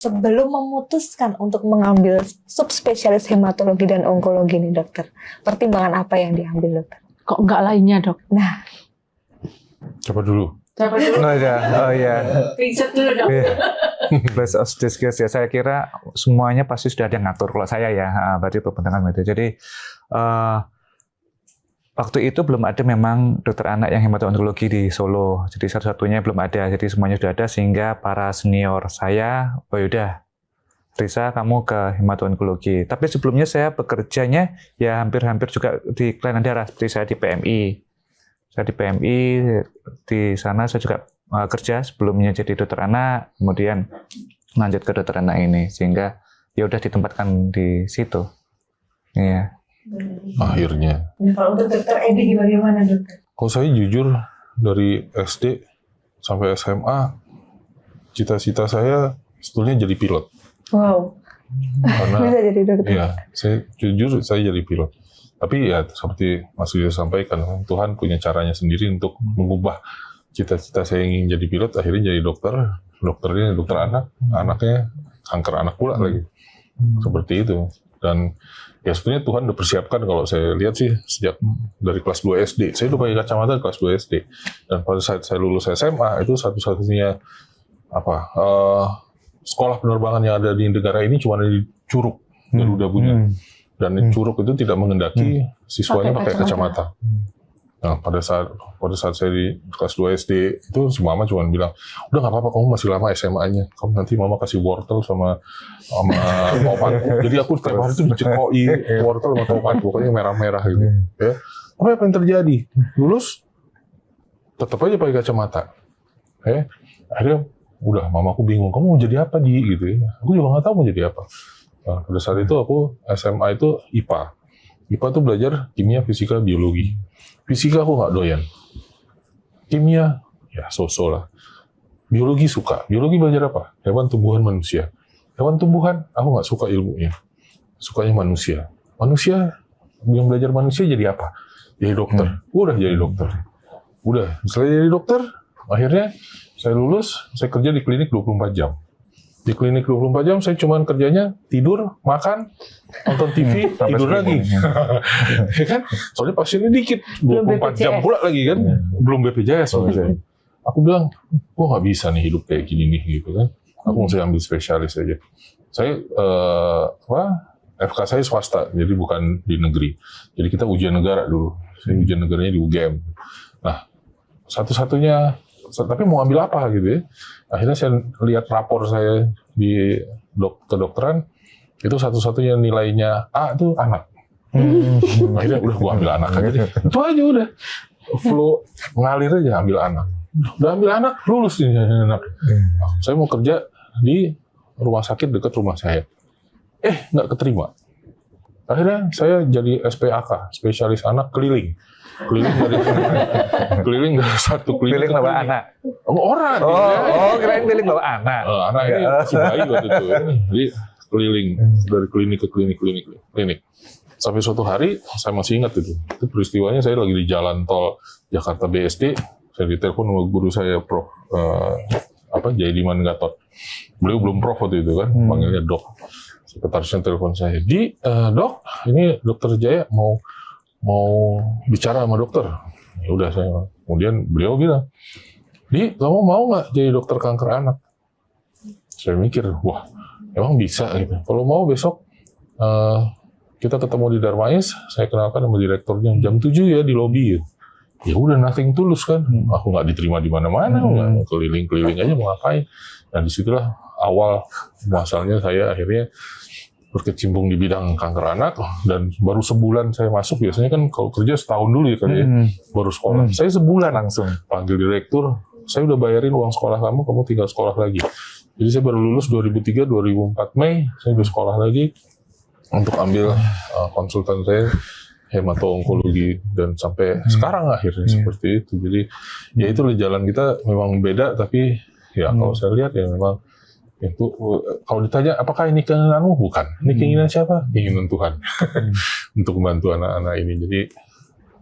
Sebelum memutuskan untuk mengambil subspesialis hematologi dan onkologi nih dokter, pertimbangan apa yang diambil dokter? Kok enggak lainnya dok? Nah, Coba dulu. Oh ya. Riset dulu dok. Plus of discuss ya. Saya kira semuanya pasti sudah ada yang ngatur. Kalau saya ya, berarti perbentangan itu. Jadi waktu itu belum ada memang dokter anak yang hemato-onkologi di Solo. Jadi satu-satunya belum ada. Jadi semuanya sudah ada sehingga para senior saya, oh yaudah, Risa kamu ke hemato-onkologi. Tapi sebelumnya saya bekerjanya ya hampir-hampir juga di kelainan darah. Seperti saya di PMI. Saya di PMI, di sana saya juga kerja sebelumnya jadi dokter anak, kemudian lanjut ke dokter anak ini. Sehingga ya udah ditempatkan di situ. Iya. Akhirnya. nah kalau untuk dokter Edi bagaimana dokter? Kalau saya jujur dari SD sampai SMA, cita-cita saya sebetulnya jadi pilot. Wow, Karena bisa jadi dokter. iya, saya jujur saya jadi pilot. Tapi ya seperti Mas Yudha sampaikan, Tuhan punya caranya sendiri untuk mengubah cita-cita saya ingin jadi pilot, akhirnya jadi dokter. Dokternya dokter anak, anaknya kanker anak pula lagi. Seperti itu. Dan ya sebenarnya Tuhan udah persiapkan kalau saya lihat sih sejak dari kelas 2 SD. Saya udah pakai kacamata di kelas 2 SD. Dan pada saat saya lulus SMA itu satu-satunya sekolah penerbangan yang ada di negara ini cuma di Curug, Garuda punya. Dan Curug itu tidak mengendaki siswanya pakai kacamata. Nah, pada saat saya di kelas 2 SD itu si mama cuma bilang, udah nggak apa-apa, kamu masih lama SMA-nya, kamu nanti mama kasih wortel sama tomat. Jadi aku setiap hari itu dicekoi wortel sama tomat, pokoknya merah-merah gitu. Ya. Apa yang terjadi? Lulus tetap aja pakai kacamata. Akhirnya udah mamaku bingung, kamu mau jadi apa di gitu ya? Aku juga nggak tahu mau jadi apa. Nah, pada saat itu aku SMA itu IPA. IPA tuh belajar kimia, fisika, biologi. Fisika aku nggak doyan. Kimia, ya so-so lah. Biologi suka. Biologi belajar apa? Hewan, tumbuhan, manusia. Hewan, tumbuhan, aku nggak suka ilmunya. Sukanya manusia. Manusia, yang belajar manusia jadi apa? Jadi dokter. Udah jadi dokter. Udah, setelah jadi dokter, akhirnya saya lulus, saya kerja di klinik 24 jam. Di klinik 24 jam saya cuma kerjanya tidur, makan, nonton TV, tidur lagi. Ya kan? Soalnya pasiennya dikit, 24 jam pula lagi kan. Belum BPJS. Aku bilang, gua nggak bisa nih hidup kayak gini nih gitu kan. Aku mesti ambil spesialis aja. Saya FK saya swasta, jadi bukan di negeri. Jadi kita ujian negara dulu. Saya ujian negaranya di UGM. Nah, satu-satunya, tapi mau ambil apa gitu ya. Akhirnya saya lihat rapor saya di kedokteran, itu satu-satunya nilainya A itu anak. Akhirnya udah gua ambil anak aja deh. Itu aja udah. Flow mengalir aja, ambil anak. Udah ambil anak, lulus nih anak. Saya mau kerja di rumah sakit dekat rumah saya. Nggak keterima. Akhirnya saya jadi SPAK, spesialis anak keliling. Keliling dari satu klinik Keliling bawa anak. Orang. Kirain keliling bawa anak. Anak ini masih bayi waktu itu. Jadi keliling dari klinik ke klinik. Sampai suatu hari saya masih ingat itu. Itu peristiwanya saya lagi di jalan tol Jakarta BSD. Saya ditelepon sama guru saya, Prof. Jaidiman Gatot. Beliau belum Prof waktu itu kan, panggilnya Dok. Sekretarisnya telepon saya. Dok, ini Dokter Jaya mau bicara sama dokter. Ya udah saya. Kemudian beliau bilang, "Di, kamu mau nggak jadi dokter kanker anak?" Saya mikir, wah, emang bisa gitu. Kalau mau besok kita ketemu di Darmais, saya kenalkan sama direkturnya jam 7 ya di lobi. Ya udah, nothing tulus kan. Aku nggak diterima di mana-mana, nggak keliling-keliling aja mau ngapain. Dan disitulah awal masalahnya saya akhirnya berkecimpung di bidang kanker anak, dan baru sebulan saya masuk. Biasanya kan kalau kerja setahun dulu ya kan ya, baru sekolah. Saya sebulan langsung panggil direktur, saya udah bayarin uang sekolah kamu tinggal sekolah lagi. Jadi saya baru lulus 2003-2004 Mei, saya udah sekolah lagi untuk ambil konsultan saya hemato-onkologi, dan sampai sekarang akhirnya seperti itu. Jadi ya itu jalan kita memang beda, tapi ya kalau saya lihat ya memang itu, kalau ditanya apakah ini keinginanmu? Bukan. Ini keinginan siapa? Keinginan Tuhan. Untuk membantu anak-anak ini. Jadi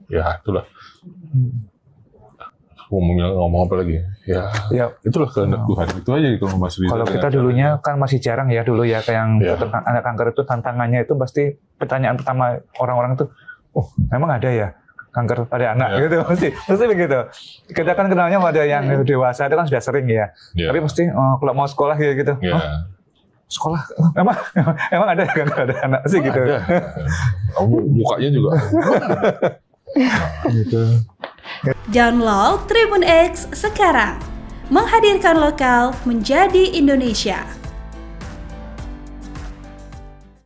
ya itulah. ngomong apa lagi? Ya, itulah kehendak Tuhan. Itu aja kalau Mas Riza. Kalau kita dulunya kan masih jarang ya dulu ya, kayak yang Iya. tentang anak kanker itu tantangannya itu pasti pertanyaan pertama orang-orang itu, oh emang ada ya kanker pada anak Iya. gitu, mesti begitu. Kita kan kenalnya pada yang dewasa itu kan sudah sering ya, Ya. tapi mesti kalau mau sekolah gitu, Ya. oh, sekolah emang ada ya kanker pada anak sih gitu. Ada. Kamu mukanya juga. Gitu. Download Tribun X sekarang. Menghadirkan lokal menjadi Indonesia.